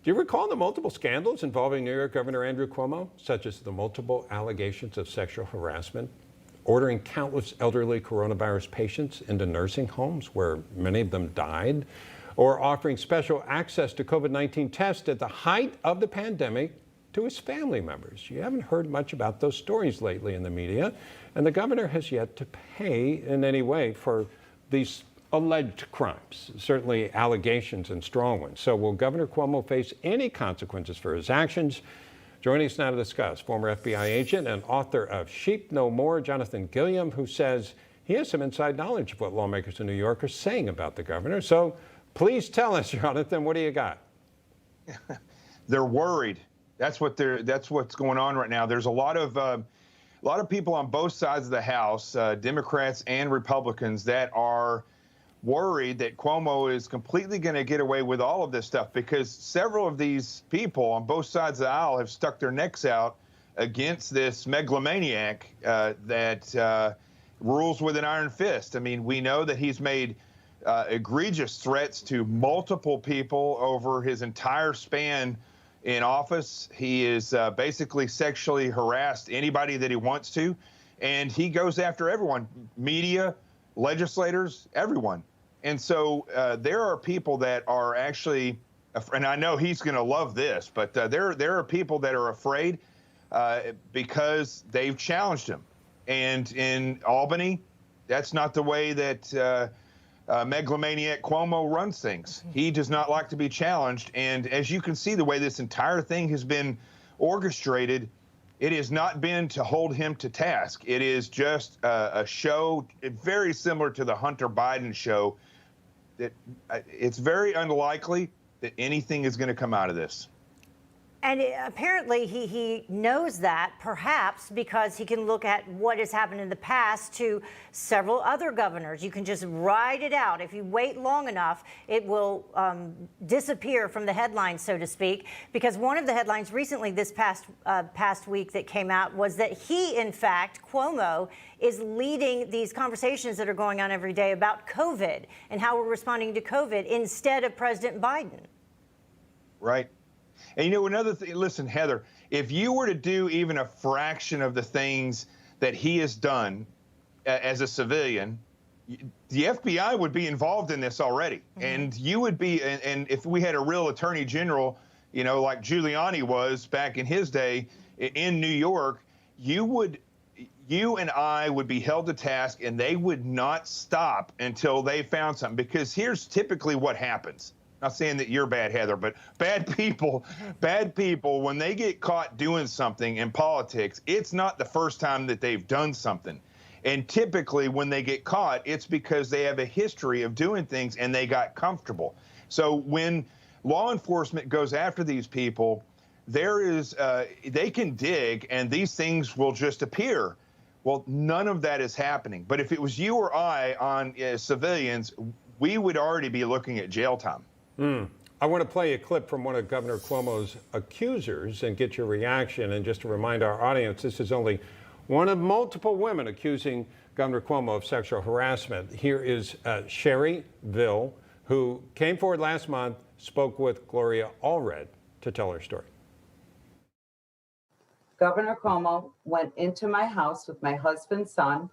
Do you recall the multiple scandals involving New York Governor Andrew Cuomo, such as the multiple allegations of sexual harassment, ordering countless elderly coronavirus patients into nursing homes where many of them died, or offering special access to COVID-19 tests at the height of the pandemic to his family members? You haven't heard much about those stories lately in the media, and the governor has yet to pay in any way for these alleged crimes, certainly allegations and strong ones. So will Governor Cuomo face any consequences for his actions? Joining us now to discuss, former FBI agent and author of Sheep No More, Jonathan Gilliam, who says he has some inside knowledge of what lawmakers in New York are saying about the governor. So please tell us, Jonathan, what do you got? They're worried. That's what's going on right now. There's a lot of people on both sides of the House, Democrats and Republicans, that are worried that Cuomo is completely going to get away with all of this stuff, because several of these people on both sides of the aisle have stuck their necks out against this megalomaniac that rules with an iron fist. I mean, we know that he's made egregious threats to multiple people over his entire span in office. He is basically sexually harassed anybody that he wants to, and he goes after everyone, media, legislators, everyone. And so there are people that are actually, and I know he's going to love this, but there are people that are afraid because they've challenged him. And in Albany, that's not the way that megalomaniac Cuomo runs things. He does not like to be challenged. And as you can see, the way this entire thing has been orchestrated, it has not been to hold him to task. It is just a show very similar to the Hunter Biden show. That it's very unlikely that anything is going to come out of this. And apparently he knows that, perhaps because he can look at what has happened in the past to several other governors. You can just ride it out. If you wait long enough, it will disappear from the headlines, so to speak, because one of the headlines recently this past week that came out was that he, in fact, Cuomo, is leading these conversations that are going on every day about COVID and how we're responding to COVID instead of President Biden. Right. And you know, another thing, listen, Heather, if you were to do even a fraction of the things that he has done as a civilian, the FBI would be involved in this already. Mm-hmm. And you would be, and if we had a real attorney general, you know, like Giuliani was back in his day in New York, you and I would be held to task, and they would not stop until they found something. Because here's typically what happens. Not saying that you're bad, Heather, but bad people, when they get caught doing something in politics, it's not the first time that they've done something. And typically when they get caught, it's because they have a history of doing things and they got comfortable. So when law enforcement goes after these people, they can dig and these things will just appear. Well, none of that is happening. But if it was you or I on civilians, we would already be looking at jail time. I want to play a clip from one of Governor Cuomo's accusers and get your reaction. And just to remind our audience, this is only one of multiple women accusing Governor Cuomo of sexual harassment. Here is Sherry Ville, who came forward last month, spoke with Gloria Allred to tell her story. Governor Cuomo went into my house with my husband's son,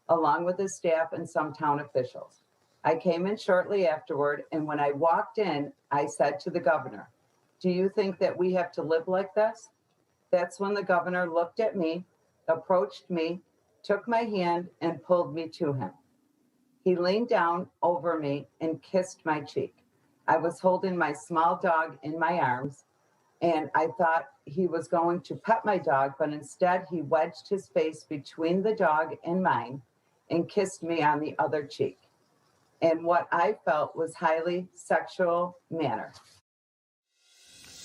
along with his staff and some town officials. I came in shortly afterward, and when I walked in, I said to the governor, "Do you think that we have to live like this?" That's when the governor looked at me, approached me, took my hand, and pulled me to him. He leaned down over me and kissed my cheek. I was holding my small dog in my arms, and I thought he was going to pet my dog, but instead he wedged his face between the dog and mine and kissed me on the other cheek. And what I felt was highly sexual manner.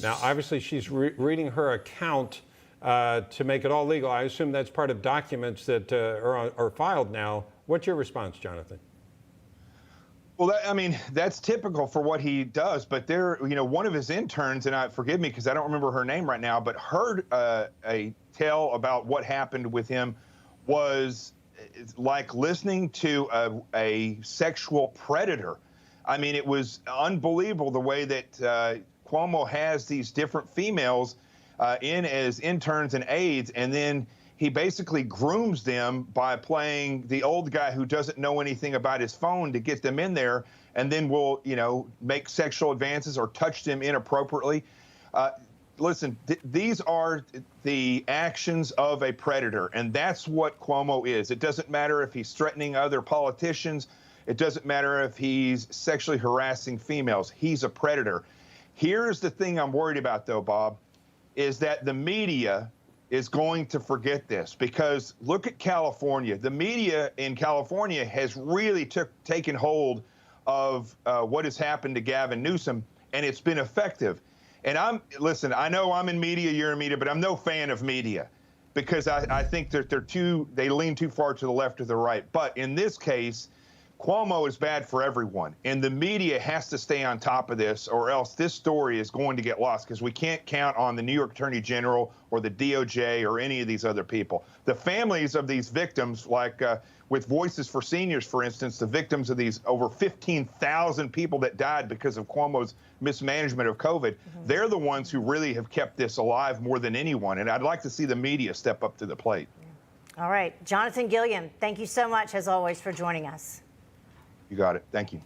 Now, obviously, she's reading her account to make it all legal. I assume that's part of documents that are filed now. What's your response, Jonathan? Well, that's typical for what he does. But one of his interns, and forgive me because I don't remember her name right now, but heard a tale about what happened with him was like listening to a sexual predator. I mean, it was unbelievable the way that Cuomo has these different females in as interns and aides, and then he basically grooms them by playing the old guy who doesn't know anything about his phone to get them in there, and then will, you know, make sexual advances or touch them inappropriately. Listen, these are the actions of a predator, and that's what Cuomo is. It doesn't matter if he's threatening other politicians. It doesn't matter if he's sexually harassing females. He's a predator. Here's the thing I'm worried about, though, Bob, is that the media is going to forget this, because look at California. The media in California has really taken hold of what has happened to Gavin Newsom, and it's been effective. And listen, I know I'm in media, you're in media, but I'm no fan of media, because I think that they lean too far to the left or the right. But in this case, Cuomo is bad for everyone, and the media has to stay on top of this, or else this story is going to get lost, because we can't count on the New York Attorney General or the DOJ or any of these other people. The families of these victims, like with Voices for Seniors, for instance, the victims of these over 15,000 people that died because of Cuomo's mismanagement of COVID, they're the ones who really have kept this alive more than anyone, and I'd like to see the media step up to the plate. All right. Jonathan Gilliam, thank you so much, as always, for joining us. You got it. Thank you.